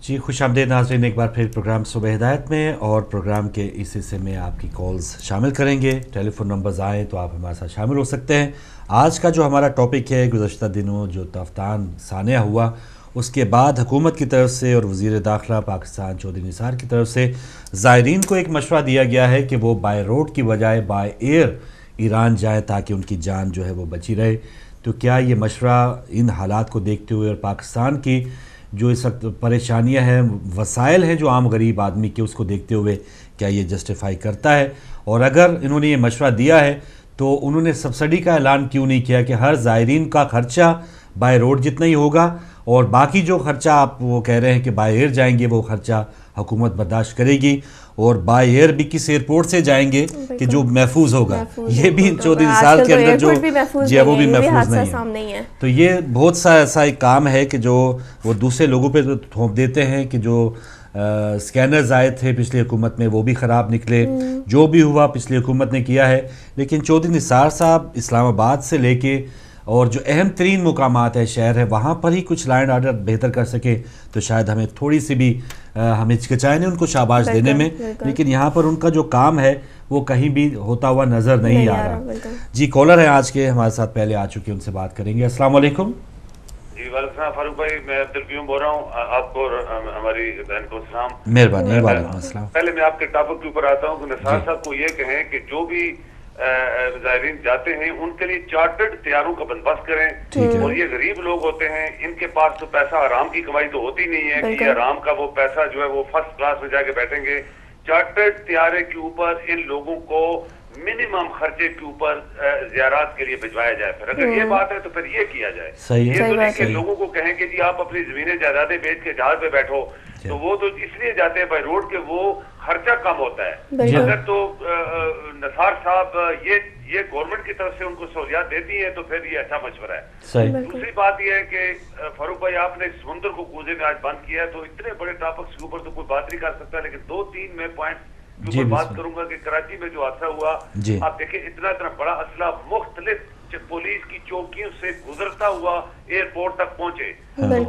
جی خوش آمدید ناظرین، ایک بار پھر پروگرام صبح ہدایت میں، اور پروگرام کے اس حصے میں آپ کی کالز شامل کریں گے۔ ٹیلی فون نمبرز آئیں تو آپ ہمارے ساتھ شامل ہو سکتے ہیں۔ آج کا جو ہمارا ٹاپک ہے، گزشتہ دنوں جو تفتان سانحہ ہوا، اس کے بعد حکومت کی طرف سے اور وزیر داخلہ پاکستان چودھری نثار کی طرف سے زائرین کو ایک مشورہ دیا گیا ہے کہ وہ بائی روڈ کی بجائے بائی ایئر ایران جائیں تاکہ ان کی جان جو ہے وہ بچی رہے۔ تو کیا یہ مشورہ ان حالات کو دیکھتے ہوئے اور پاکستان کی جو اس وقت پریشانیاں ہیں، وسائل ہیں جو عام غریب آدمی کے، اس کو دیکھتے ہوئے کیا یہ جسٹیفائی کرتا ہے؟ اور اگر انہوں نے یہ مشورہ دیا ہے تو انہوں نے سبسڈی کا اعلان کیوں نہیں کیا کہ ہر زائرین کا خرچہ بائی روڈ جتنا ہی ہوگا، اور باقی جو خرچہ آپ وہ کہہ رہے ہیں کہ بائی ایئر جائیں گے وہ خرچہ حکومت برداشت کرے گی، اور بائی ایئر بھی کس ایئرپورٹ سے جائیں گے کہ جو محفوظ ہوگا؟ یہ بھی چودھری نثار کے اندر جو جی وہ بھی محفوظ نہیں ہے۔ تو یہ بہت سا ایسا ایک کام ہے کہ جو وہ دوسرے لوگوں پہ تھوپ دیتے ہیں کہ جو سکینرز آئے تھے پچھلی حکومت میں وہ بھی خراب نکلے، جو بھی ہوا پچھلی حکومت نے کیا ہے، لیکن چودھری نثار صاحب اسلام آباد سے لے کے اور جو اہم ترین مقامات ہے شہر ہے وہاں پر ہی کچھ لا اینڈ آرڈر بہتر کر سکے تو شاید ہمیں تھوڑی سی بھی ہمیں ہچکچائیں نہیں ان کو شاباش دینے میں، لیکن یہاں پر ان کا جو کام ہے وہ کہیں بھی ہوتا ہوا نظر نہیں آ رہا۔ جی کالر ہیں آج کے ہمارے ساتھ پہلے آ چکے، ان سے بات کریں گے۔ السلام علیکم۔ جی وعلیکم السلام فاروق بھائی، میں عبدالقیوم بول رہا ہوں، آپ کو اور ہماری بہن کو سلام۔ مہربانی۔ وعلیکم السلام۔ پہلے میں آپ کے ٹاپک کے اوپر آتا ہوں کہ نثار صاحب کو یہ کہیں کہ جو بھی زائرین جاتے ہیں ان کے لیے چارٹرڈ طیاروں کا بندوبست کریں، اور یہ غریب لوگ ہوتے ہیں ان کے پاس تو پیسہ آرام کی کمائی تو ہوتی نہیں ہے کہ یہ آرام کا وہ پیسہ جو ہے وہ فرسٹ کلاس میں جا کے بیٹھیں گے۔ چارٹرڈ طیارے کے اوپر ان لوگوں کو منیمم خرچے کے اوپر زیارات کے لیے بھجوایا جائے۔ پھر اگر یہ بات ہے تو پھر یہ کیا جائے۔ یہ تو نہیں کہ لوگوں کو کہیں کہ جی آپ اپنی زمینیں جائیدادیں بیچ کے جہاز پہ بیٹھو، تو وہ تو اس لیے جاتے ہیں بائی روڈ کہ وہ خرچہ کم ہوتا ہے۔ اگر تو نثار صاحب یہ گورنمنٹ کی طرف سے ان کو سہولیات دیتی ہیں تو پھر یہ اچھا مشورہ ہے۔ دوسری بات یہ ہے کہ فاروق بھائی آپ نے سمندر کو کوزے میں آج بند کیا ہے، تو اتنے بڑے ٹاپکس کے اوپر تو کوئی بات نہیں کر سکتا، لیکن دو تین میں پوائنٹ کے اوپر بات کروں گا کہ کراچی میں جو حادثہ ہوا، آپ دیکھیں اتنا بڑا اسلحہ مختلف پولیس کی چوکیوں سے گزرتا ہوا ایئرپورٹ تک پہنچے۔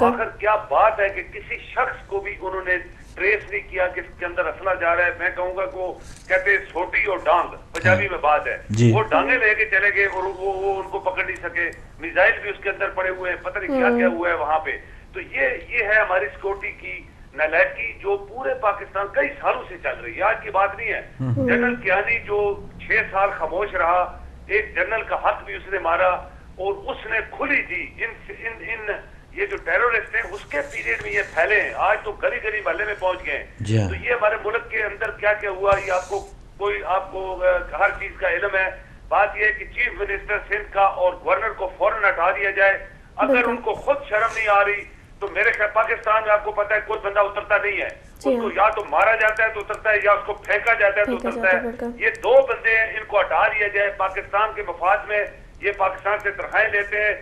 آخر کیا بات ہے کہ کسی شخص کو بھی انہوں نے ٹریس نہیں کیا کہ اس کے اندر اسلحہ جا رہا ہے۔ میں کہوں گا کہ وہ کہتے ہیں سوٹی اور ڈانگ، پنجابی میں بات ہے، وہ ڈانگیں لے کے چلے گئے اور وہ ان کو پکڑ نہیں سکے، میزائل بھی اس کے اندر پڑے ہوئے ہیں، پتہ نہیں کیا کیا ہوا ہے وہاں پہ۔ تو یہ ہے ہماری سیکورٹی کی نالائکی جو پورے پاکستان کئی سالوں سے چل رہی ہے، آج کی بات نہیں ہے۔ جنرل کیانی جو 6 سال خاموش رہا، ایک جنرل کا ہاتھ بھی اس نے مارا، اور اس نے کھلی دی ان یہ جو ٹیرورسٹ ہیں اس کے پیریڈ میں یہ پھیلے ہیں، آج تو گلی گلی محلے میں پہنچ گئے ہیں۔ تو یہ ہمارے ملک کے اندر کیا کیا ہوا یہ آپ کو ہر چیز کا علم ہے۔ بات یہ ہے کہ چیف منسٹر سندھ کا اور گورنر کو فوراً ہٹا دیا جائے۔ اگر ان کو خود شرم نہیں آ رہی تو میرے خیال پاکستان میں آپ کو پتا ہے کوئی بندہ اترتا نہیں ہے، اس کو یا تو مارا جاتا ہے تو اترتا ہے، یا اس کو پھینکا جاتا ہے تو اترتا ہے۔ یہ دو بندے ہیں، ان کو ہٹا دیا جائے۔ پاکستان کے مفاد میں یہ پاکستان سے تنخواہیں لیتے ہیں۔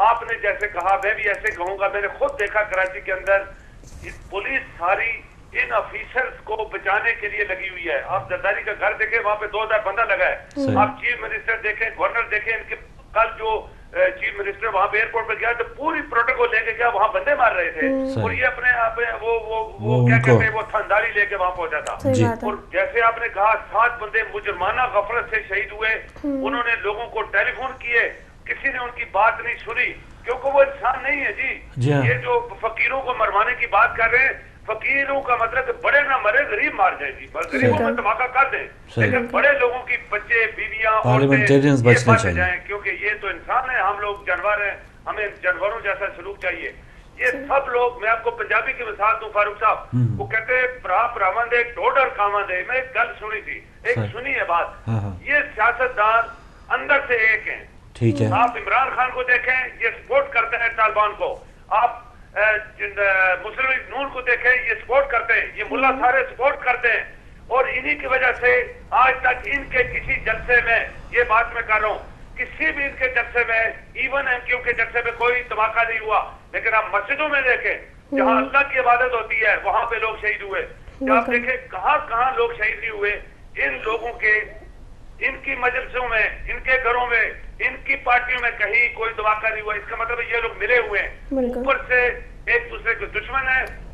آپ نے جیسے کہا میں بھی ایسے کہوں گا، میں نے خود دیکھا کراچی کے اندر پولیس ساری ان آفیسرز کو بچانے کے لیے لگی ہوئی ہے۔ آپ زرداری کا گھر دیکھیں، وہاں پہ 2000 بندہ لگا ہے۔ آپ چیف منسٹر دیکھیں، گورنر دیکھیں، ان کے کل جو چیف منسٹر وہاں پہ ایئرپورٹ پہ گیا تو پوری پروٹوکول لے کے گیا، وہاں بندے مار رہے تھے، اور یہ اپنے وہ کیا کہتے ہیں وہ تھنداری لے کے وہاں پہنچا تھا۔ اور جیسے آپ نے کہا 7 بندے مجرمانہ غفلت سے شہید ہوئے، انہوں نے لوگوں کو ٹیلی فون کیے، کسی نے ان کی بات نہیں سنی، کیونکہ وہ انسان نہیں ہے جی۔ یہ جو فقیروں کو مروانے کی بات کر رہے ہیں، فقیروں کا مطلب کہ بڑے نہ مرے غریب مار جائیں جی، غریبوں میں دھماکہ کر دیں، لیکن بڑے لوگوں کی بچے بیویاں عورتیں بچ جائیں، کیونکہ یہ تو انسان ہے، ہم لوگ جانور ہیں، ہمیں جانوروں جیسا سلوک چاہیے۔ یہ سب لوگ، میں آپ کو پنجابی کی مثال دوں فاروق صاحب، وہ کہتے ہیں پرا پراون دے ٹوڈر کامن دے۔ میں ایک گل سنی تھی، ایک سنی ہے بات، یہ سیاستدان اندر سے ایک ہیں۔ آپ عمران خان کو دیکھیں، یہ سپورٹ کرتے ہیں طالبان کو، آپ مسلم لیگ نون کو دیکھیں، یہ سپورٹ کرتے ہیں، یہ ملا سارے سپورٹ کرتے ہیں، اور انہی کی وجہ سے آج تک ان کے کسی جلسے میں، یہ بات میں کر رہا ہوں، کسی بھی ان کے جلسے میں، ایون ایم کیو کے جلسے میں کوئی دھماکہ نہیں ہوا۔ لیکن آپ مسجدوں میں دیکھیں جہاں اللہ کی عبادت ہوتی ہے وہاں پہ لوگ شہید ہوئے، آپ دیکھیں کہاں کہاں لوگ شہید نہیں ہوئے۔ ان لوگوں کے، ان کی مجلسوں میں، ان کے گھروں میں، ان کی پارٹیوں میں کہیں کوئی دھماکہ نہیں ہوا۔ اس کا مطلب یہ لوگ ملے ہوئے ہیں، اوپر سے ایک دوسرے کے دشمن ہیں،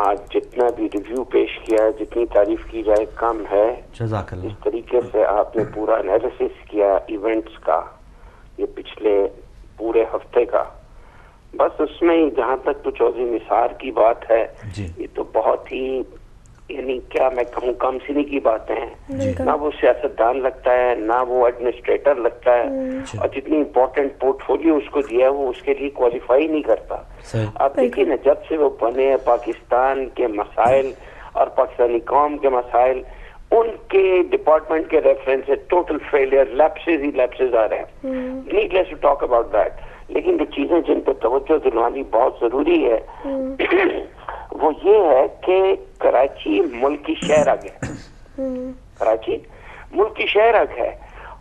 آج جتنا بھی ریویو پیش کیا ہے، جتنی تعریف کی جائے کم ہے. جزاک اللہ. اس طریقے سے آپ نے پورا انالیسس کیا ایونٹس کا، یہ پچھلے پورے ہفتے کا. بس اس میں جہاں تک تو چودھری نثار کی بات ہے، یہ تو بہت ہی یعنی کیا میں کہوں کم سنی کی باتیں ہیں. نہ وہ سیاستدان لگتا ہے، نہ وہ ایڈمنسٹریٹر لگتا ہے، اور جتنی امپورٹنٹ پورٹ فولیو اس کو دیا ہے وہ اس کے لیے کوالیفائی نہیں کرتا. آپ دیکھیے نا، جب سے وہ بنے ہیں پاکستان کے مسائل اور پاکستانی قوم کے مسائل، ان کے ڈپارٹمنٹ کے ریفرنس سے ٹوٹل فیلئر، لیپسز ہی لیپسز آ رہے ہیں. نیڈلیس ٹو ٹاک اباؤٹ دیٹ. لیکن جو چیزیں جن پہ توجہ دلوانی بہت ضروری ہے وہ یہ ہے کہ کراچی ملک کی شہرک ہے. کراچی ملک کی شہرک ہے،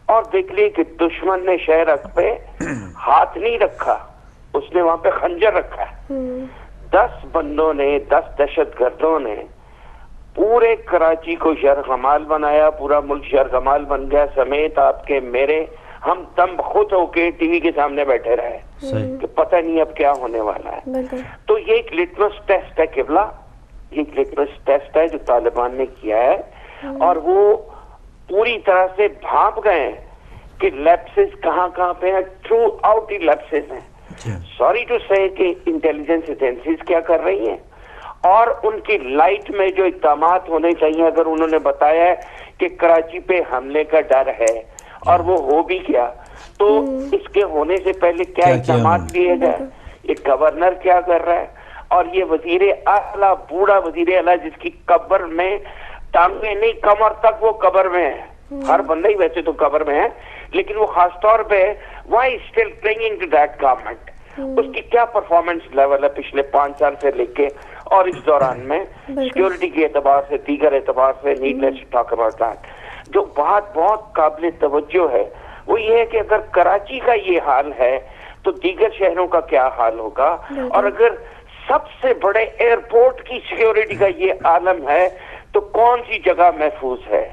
اور دیکھ لیے کہ دشمن نے شہرک پہ ہاتھ نہیں رکھا، اس نے وہاں پہ خنجر رکھا ہے. 10 بندوں نے، 10 دہشت گردوں نے پورے کراچی کو یرغمال بنایا. پورا ملک یرغمال بن گیا، سمیت آپ کے میرے. ہم دم خود ہو کے ٹی وی کے سامنے بیٹھے رہے کہ پتہ نہیں اب کیا ہونے والا ہے. تو یہ ایک لٹمس ٹیسٹ ہے قبلہ، یہ ایک لٹمس ٹیسٹ ہے جو طالبان نے کیا ہے، اور وہ پوری طرح سے بھانپ گئے ہیں کہ لیپسز کہاں کہاں پہ ہیں. تھرو آؤٹ ہی لیپسز ہیں. سوری ٹو سے کہ انٹیلیجنس ایجنسیز کیا کر رہی ہیں، اور ان کی لائٹ میں جو اقدامات ہونے چاہیے، اگر انہوں نے بتایا ہے کہ کراچی پہ حملے کا ڈر ہے اور وہ ہو بھی کیا، تو اس کے ہونے سے پہلے کیا اقدامات لیے گئے، یہ گورنر کیا کر رہا ہے، اور یہ وزیر اعلیٰ، بوڑھا وزیر اعلیٰ جس کی قبر میں ٹانگیں نہیں، کمر تک وہ قبر میں ہے. ہر بندہ ہی ویسے تو قبر میں ہے، لیکن وہ خاص طور پہ why still clinging to that government. اس کی کیا پرفارمنس لیول ہے پچھلے 5 سال سے لے کے، اور اس دوران میں سیکیورٹی کے اعتبار سے، دیگر اعتبار سے. نیڈلیس ٹو ٹاک اباؤٹ دیٹ. جو بات بہت قابل توجہ ہے وہ یہ ہے کہ اگر کراچی کا یہ حال ہے تو دیگر شہروں کا کیا حال ہوگا، اور اگر سب سے بڑے ایئرپورٹ کی سیکیورٹی کا یہ عالم ہے تو کون سی جگہ محفوظ ہے.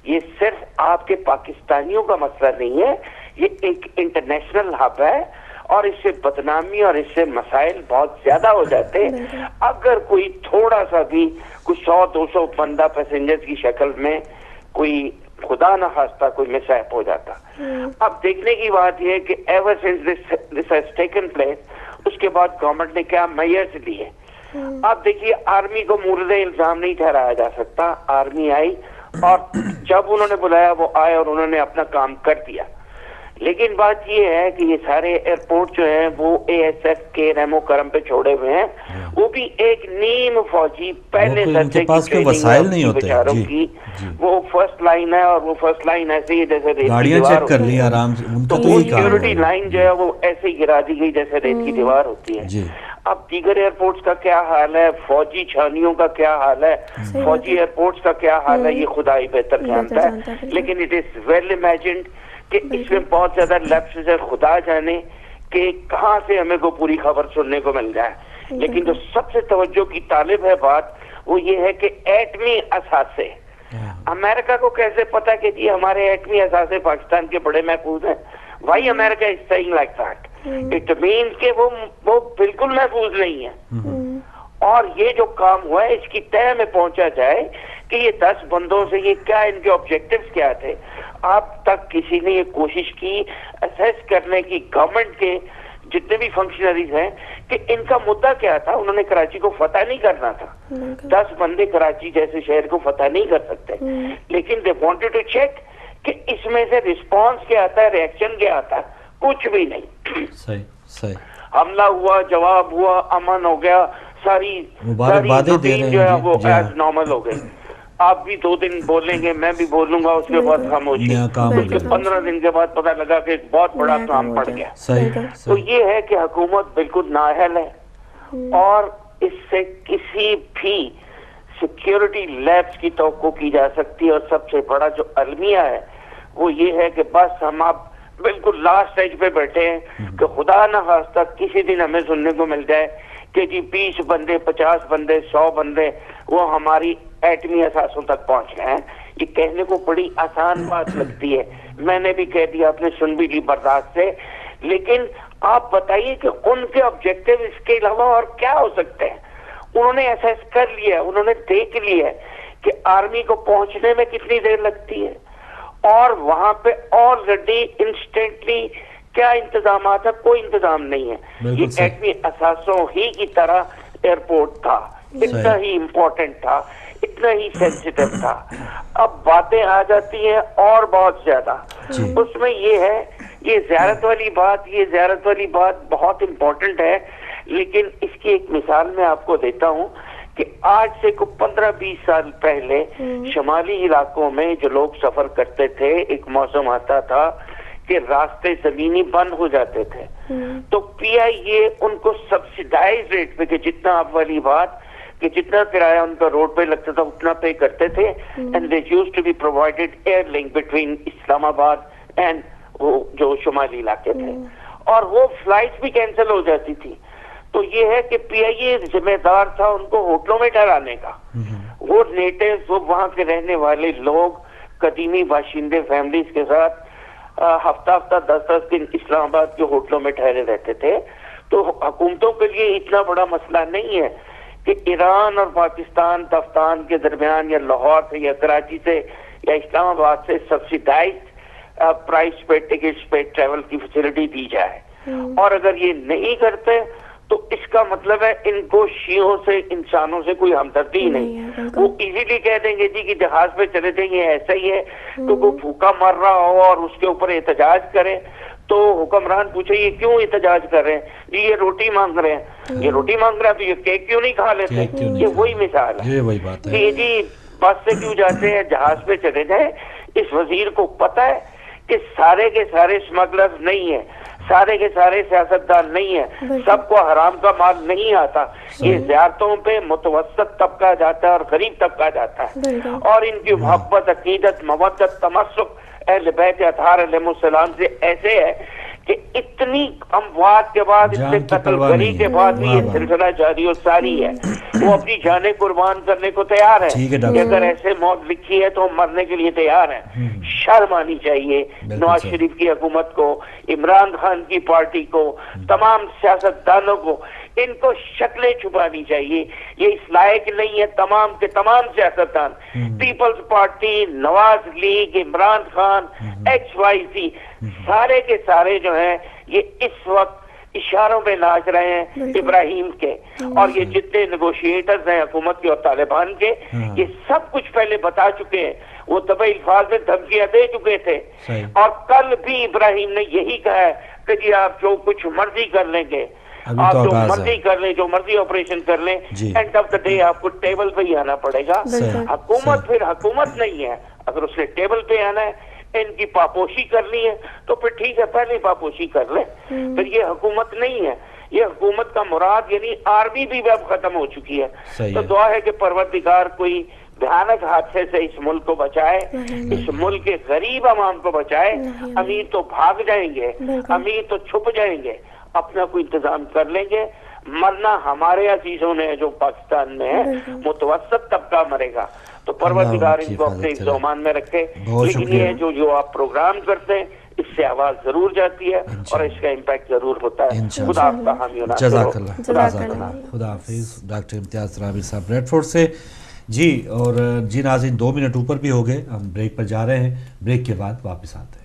یہ صرف آپ کے پاکستانیوں کا مسئلہ نہیں ہے، یہ ایک انٹرنیشنل ہب ہے، اور اس سے بدنامی اور اس سے مسائل بہت زیادہ ہو جاتے اگر کوئی تھوڑا سا بھی کچھ 100-200 بندہ پیسنجر کی شکل میں کوئی خدا نہ خواستہ کوئی مسہپ ہو جاتا. اب دیکھنے کی بات یہ ہے کہ ever since this has taken place, اس کے بعد گورنمنٹ نے کیا میئرز لیے. اب دیکھیے، آرمی کو مورد الزام نہیں ٹھہرایا جا سکتا. آرمی آئی اور جب انہوں نے بلایا وہ آئے اور انہوں نے اپنا کام کر دیا. لیکن بات یہ ہے کہ یہ سارے ایئرپورٹ جو ہیں وہ اے ایس ایف کے رحم و کرم پہ چھوڑے ہوئے ہیں. وہ بھی ایک نیم فوجی پہلے درجے کی وسائل نہیں ہوتے کی، وہ فرسٹ لائن ہے، اور وہ فرسٹ لائن ایسے ہی جیسے گاڑیاں چیک کر لی آرام سے. تو وہ سیکیورٹی لائن جو ہے وہ ایسے ہی گرا دی گئی جیسے ریت کی دیوار ہوتی ہے. اب دیگر ایئرپورٹس کا کیا حال ہے، فوجی چھانیوں کا کیا حال ہے، فوجی ایئرپورٹس کا کیا حال ہے، یہ خدا ہی بہتر جانتا ہے. لیکن اٹ از ویل امیجنڈ کہ اس میں بہت زیادہ لیپسز ہے. خدا جانے کہ کہاں سے ہمیں کو پوری خبر سننے کو مل جائے. لیکن جو سب سے توجہ کی طالب ہے بات وہ یہ ہے کہ ایٹمی اثاثے، امریکہ کو کیسے پتا کہ جی ہمارے ایٹمی اثاثے پاکستان کے بڑے محفوظ ہیں. Why America is seeing like that? It means کہ وہ بالکل محفوظ نہیں ہے. اور یہ جو کام ہوا ہے اس کی تہہ میں پہنچا جائے کہ یہ 10 بندوں سے یہ کیا، ان کے آبجیکٹیوز کیا تھے. اب تک کسی نے یہ کوشش کی اسیس کرنے کی، گورنمنٹ کے جتنے بھی فنکشنریز ہیں، کہ ان کا مدعا کیا تھا. انہوں نے کراچی کو فتح نہیں کرنا تھا. 10 بندے کراچی جیسے شہر کو فتح نہیں کر سکتے، لیکن دے وانٹڈ ٹو چیک کہ اس میں سے رسپانس کیا آتا ہے، ریئیکشن کیا آتا ہے. کچھ بھی نہیں. صحیح. حملہ ہوا، جواب ہوا، امن ہو گیا، ساری روٹین جو ہے وہ ایز نارمل ہو گئی. آپ بھی 2 دن بولیں گے، میں بھی بولوں گا، اس کے بعد خاموشی. اس کے 15 دن کے بعد پتہ لگا کہ ایک بہت بڑا کام پڑ گیا. تو یہ ہے کہ حکومت بالکل نااہل ہے، اور اس سے کسی بھی سیکیورٹی لیبس کی توقع کی جا سکتی ہے. اور سب سے بڑا جو المیہ ہے وہ یہ ہے کہ بس ہم اب بالکل لاسٹ سٹیج پہ بیٹھے ہیں کہ خدا نہ خواستہ کسی دن ہمیں سننے کو مل جائے کہ جی 20 بندے، 50 بندے، 100 بندے وہ ہماری ایٹمی اثاثوں تک پہنچ گئے ہیں. یہ کہنے کو بڑی آسان بات لگتی ہے، میں نے بھی کہہ دیا، آپ نے سن بھی لی برداشت سے. لیکن آپ بتائیے کہ ان کے آبجیکٹیو اس کے علاوہ اور کیا ہو سکتے ہیں. انہوں نے ایسیس کر لیا, انہوں نے دیکھ لیا کہ آرمی کو پہنچنے میں کتنی دیر لگتی ہے, اور وہاں پہ آلریڈی انسٹنٹلی کیا انتظامات ہے, کوئی انتظام نہیں ہے. یہ ایٹمی اثاثوں ہی کی طرح ایئرپورٹ تھا, اتنا ہی امپورٹنٹ تھا, اتنا ہی سینسیٹیو تھا. اب باتیں آ جاتی ہیں اور بہت زیادہ. اس میں یہ ہے, یہ زیارت والی بات بہت امپورٹنٹ ہے, لیکن اس کی ایک مثال میں آپ کو دیتا ہوں کہ آج سے 15-20 سال پہلے شمالی علاقوں میں جو لوگ سفر کرتے تھے, ایک موسم آتا تھا کہ راستے زمینی بند ہو جاتے تھے, تو پی آئی اے ان کو سبسیڈائز ریٹ پہ, کہ جتنا آپ والی بات کہ جتنا کرایہ ان کا روڈ پہ لگتا تھا اتنا پے کرتے تھے, and they used to be provided air link between Islamabad and وہ جو شمالی علاقے تھے, اور وہ فلائٹ بھی کینسل ہو جاتی تھی. تو یہ ہے کہ پی آئی اے ذمہ دار تھا ان کو ہوٹلوں میں ٹھہرانے کا. وہ نیٹیوز, وہ وہاں کے رہنے والے لوگ, قدیمی باشندے فیملیز کے ساتھ ہفتہ 10 دن اسلام آباد کے ہوٹلوں میں ٹھہرے رہتے تھے. تو حکومتوں کے لیے اتنا بڑا مسئلہ نہیں ہے کہ ایران اور پاکستان تفتان کے درمیان یا لاہور سے یا کراچی سے یا اسلام آباد سے سبسیڈائز پرائس پہ ٹکٹس پہ ٹریول کی فیسلٹی دی جائے. اور اگر یہ نہیں کرتے تو اس کا مطلب ہے ان کو شیعوں سے, انسانوں سے کوئی ہمدردی نہیں. وہ ایزیلی کہہ دیں گے جی کہ جہاز پہ چلے جائیں, یہ ایسا ہی ہے کہ کوئی بھوکا مر رہا ہو اور اس کے اوپر احتجاج کرے تو حکمران پوچھے یہ کیوں احتجاج کر رہے ہیں, جی یہ روٹی مانگ رہے ہیں, یہ روٹی مانگ رہا ہے تو یہ کیک کیوں نہیں کھا لیتے. یہ وہی مثال ہے. جی بس سے کیوں جاتے ہیں, جہاز پہ چلے جائیں. اس وزیر کو پتا ہے کہ سارے کے سارے اسمگلر نہیں ہیں, سارے کے سارے سیاستدان نہیں ہیں, سب کو حرام کا مال نہیں آتا. یہ زیارتوں پہ متوسط طبقہ جاتا ہے اور غریب طبقہ جاتا ہے, اور ان کی محبت, عقیدت, مودت, تمسک اہل بیت اطہار علیہ السلام سے ایسے ہے کہ اتنی اموات کے بعد, اتنے قتل گری کے بعد بھی یہ سلسلہ جاری و ساری ہے. وہ اپنی جانیں قربان کرنے کو تیار ہے کہ اگر ایسے موت لکھی ہے تو ہم مرنے کے لیے تیار ہیں. شرم آنی چاہیے نواز شریف کی حکومت کو, عمران خان کی پارٹی کو, تمام سیاستدانوں کو. ان کو شکلیں چھپانی چاہیے. یہ اس لائق نہیں ہے تمام کے تمام سیاستدان, پیپلز پارٹی, نواز لیگ, عمران خان, XYZ, سارے کے سارے جو ہیں یہ اس وقت اشاروں پہ ناچ رہے ہیں ابراہیم کے, اور یہ جتنے نیگوشیٹرز ہیں حکومت کے اور طالبان کے, یہ سب کچھ پہلے بتا چکے ہیں. وہ طبعی الفاظ میں دھمکیاں دے چکے تھے, اور کل بھی ابراہیم نے یہی کہا ہے کہ جی آپ جو کچھ مرضی کر لیں گے, آپ جو مرضی کر لیں, جو مرضی آپریشن کر لیں, اینڈ آف دا ڈے آپ کو ٹیبل پہ ہی آنا پڑے گا. حکومت پھر حکومت نہیں ہے. اگر اس نے ٹیبل پہ آنا ہے, ان کی پاپوشی کرنی ہے تو پھر ٹھیک ہے, پہلے پاپوشی کر لیں. پھر یہ حکومت نہیں ہے. یہ حکومت کا مراد یعنی آرمی بھی اب ختم ہو چکی ہے. تو دعا ہے کہ پروردگار کوئی بھیانک حادثے سے اس ملک کو بچائے, اس ملک کے غریب عوام کو بچائے. امیر تو بھاگ جائیں گے, امیر تو چھپ جائیں گے, اپنا کوئی انتظام کر لیں گے. مرنا ہمارے عزیزوں نے جو پاکستان میں ہے, متوسط طبقہ مرے گا. تو پروردگار ان کو اپنے ذومان میں رکھے. لیکن یہ جو آپ پروگرام کرتے ہیں اس سے آواز ضرور جاتی ہے اور اس کا امپیکٹ ضرور ہوتا ہے. خدا آپ کا حامی و ناصر ہو. خدا حافظ. ڈاکٹر امتیاز رابر صاحب ریڈ فورٹ سے. جی اور جی ناظرین 2 منٹ اوپر بھی ہو گئے, ہم بریک پر جا رہے ہیں. بریک کے بعد واپس آتے ہیں.